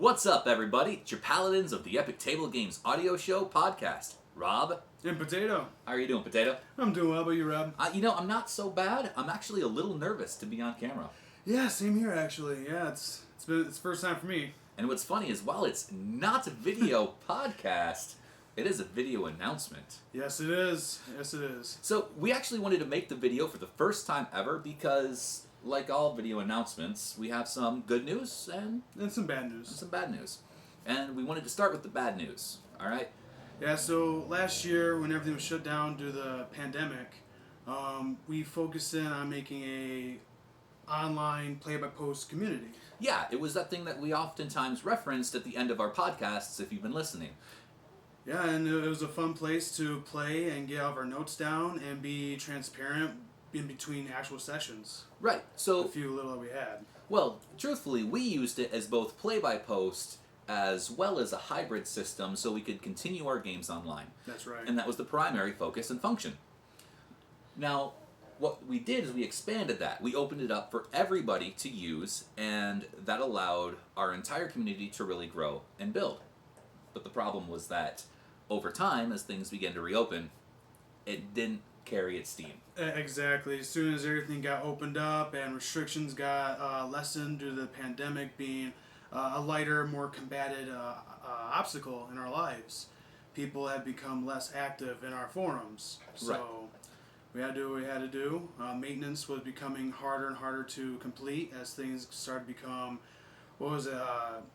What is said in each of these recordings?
What's up, everybody? It's your Paladins of the Epic Table Games audio show podcast. Rob. And Potato. How are you doing, Potato? I'm doing well. How about you, Rob? I'm not so bad. I'm actually a little nervous to be on camera. Yeah, same here, actually. Yeah, it's the first time for me. And what's funny is, while it's not a video podcast, it is a video announcement. Yes, it is. Yes, it is. So we actually wanted to make the video for the first time ever because, like all video announcements, we have some good news and some bad news. some bad news. And we wanted to start with the bad news, all right? Yeah, so last year, when everything was shut down due to the pandemic, we focused in on making a online play-by-post community. Yeah, it was that thing that we oftentimes referenced at the end of our podcasts, if you've been listening. Yeah, and it was a fun place to play and get all of our notes down and be transparent in between actual sessions. Right, so... The few little that we had. Well, truthfully, we used it as both play-by-post as well as a hybrid system so we could continue our games online. That's right. And that was the primary focus and function. Now, what we did is we expanded that. We opened it up for everybody to use, and that allowed our entire community to really grow and build. But the problem was that over time, as things began to reopen, it didn't carry its steam. Exactly. As soon as everything got opened up and restrictions got lessened due to the pandemic being a lighter, more combated obstacle in our lives, people have become less active in our forums. So right. We had to do what we had to do. Maintenance was becoming harder and harder to complete as things started to become,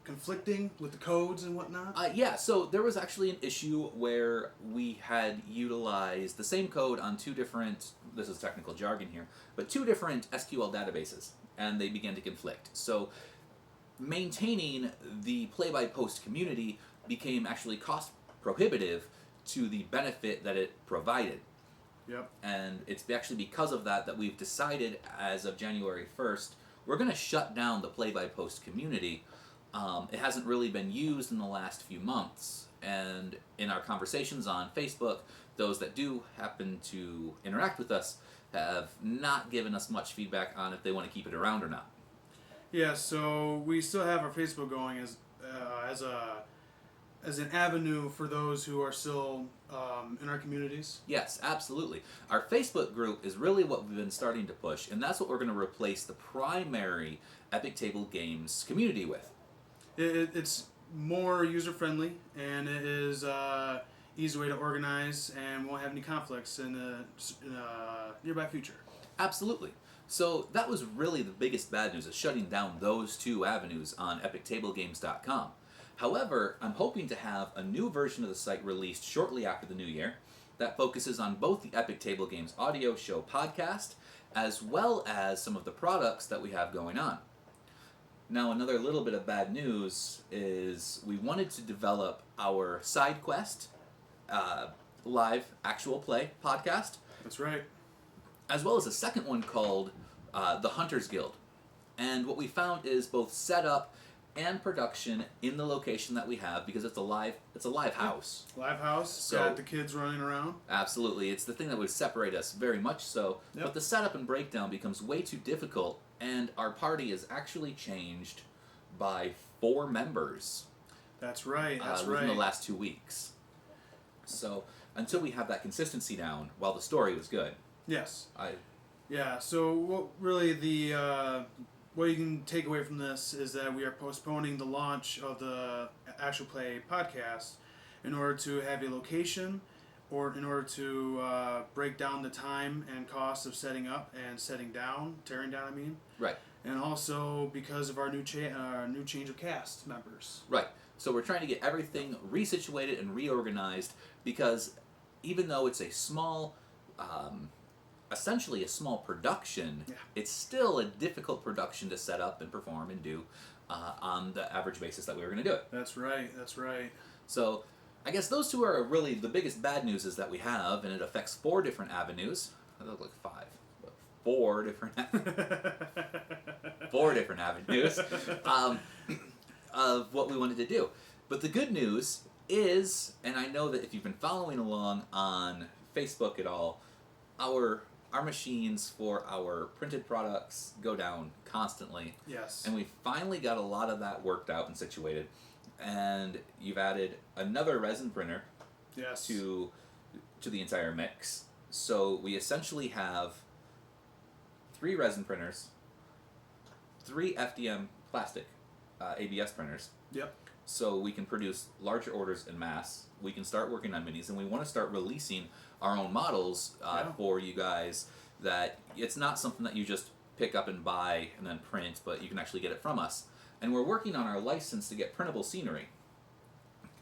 conflicting with the codes and whatnot? Yeah, so there was actually an issue where we had utilized the same code on two different, this is technical jargon here, but two different SQL databases, and they began to conflict. So maintaining the play-by-post community became actually cost prohibitive to the benefit that it provided. Yep. And it's actually because of that we've decided, as of January 1st, we're going to shut down the play-by-post community. It hasn't really been used in the last few months, and in our conversations on Facebook, those that do happen to interact with us have not given us much feedback on if they want to keep it around or not. Yeah, so we still have our Facebook going as an avenue for those who are still in our communities. Yes, absolutely. Our Facebook group is really what we've been starting to push, and that's what we're going to replace the primary Epic Table Games community with. It's more user-friendly, and it is an easy way to organize, and won't have any conflicts in the nearby future. Absolutely. So that was really the biggest bad news, is shutting down those two avenues on epictablegames.com. However, I'm hoping to have a new version of the site released shortly after the new year that focuses on both the Epic Table Games audio show podcast as well as some of the products that we have going on. Now, another little bit of bad news is we wanted to develop our side quest live actual play podcast. That's right. As well as a second one called the Hunters Guild. And what we found is both setup and production in the location that we have, because it's a live house. Live house, so got the kids running around. Absolutely. It's the thing that would separate us very much so. Yep. But the setup and breakdown becomes way too difficult, and our party is actually changed by 4 members. That's right, within the last 2 weeks. So until we have that consistency down, while the story was good. Yes. Yeah, so what you can take away from this is that we are postponing the launch of the Actual Play podcast in order to have a location, or in order to break down the time and cost of setting up and tearing down, I mean. Right. And also because of our new change of cast members. Right. So we're trying to get everything resituated and reorganized, because even though it's a small... essentially a small production, yeah. It's still a difficult production to set up and perform and do on the average basis that we were going to do it. That's right. So I guess those two are really the biggest bad news is that we have, and it affects 4 different avenues. I look like 5, but 4 different 4 different avenues of what we wanted to do. But the good news is, and I know that if you've been following along on Facebook at all, our our machines for our printed products go down constantly. Yes. And we finally got a lot of that worked out and situated. And you've added another resin printer Yes. to the entire mix. So we essentially have 3 resin printers, 3 FDM plastic ABS printers. Yep. So we can produce larger orders in mass. We can start working on minis, and we want to start releasing our own models for you guys. That it's not something that you just pick up and buy and then print, but you can actually get it from us. And we're working on our license to get printable scenery.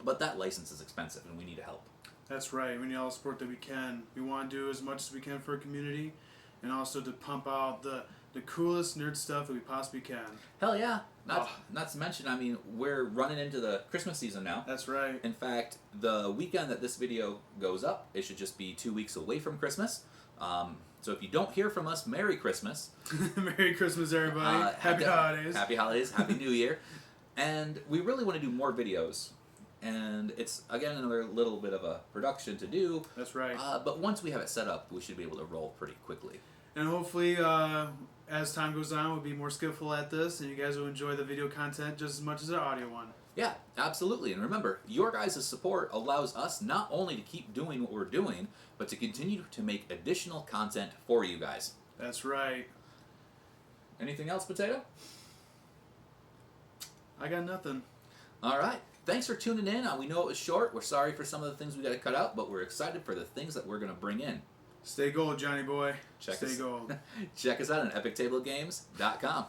But that license is expensive, and we need help. That's right. We need all the support that we can. We want to do as much as we can for our community, and also to pump out the coolest nerd stuff that we possibly can. Hell yeah. Not to mention, I mean, we're running into the Christmas season now. That's right. In fact, the weekend that this video goes up, it should just be 2 weeks away from Christmas. So if you don't hear from us, Merry Christmas. Merry Christmas, everybody. Happy holidays. Happy holidays. Happy New Year. And we really want to do more videos. And it's, again, another little bit of a production to do. That's right. But once we have it set up, we should be able to roll pretty quickly. And hopefully, as time goes on, we'll be more skillful at this, and you guys will enjoy the video content just as much as the audio one. Yeah, absolutely. And remember, your guys' support allows us not only to keep doing what we're doing, but to continue to make additional content for you guys. That's right. Anything else, Potato? I got nothing. All right. Thanks for tuning in. We know it was short. We're sorry for some of the things we got to cut out, but we're excited for the things that we're going to bring in. Stay gold, Johnny boy. Check Stay gold. Check us out on epictablegames.com.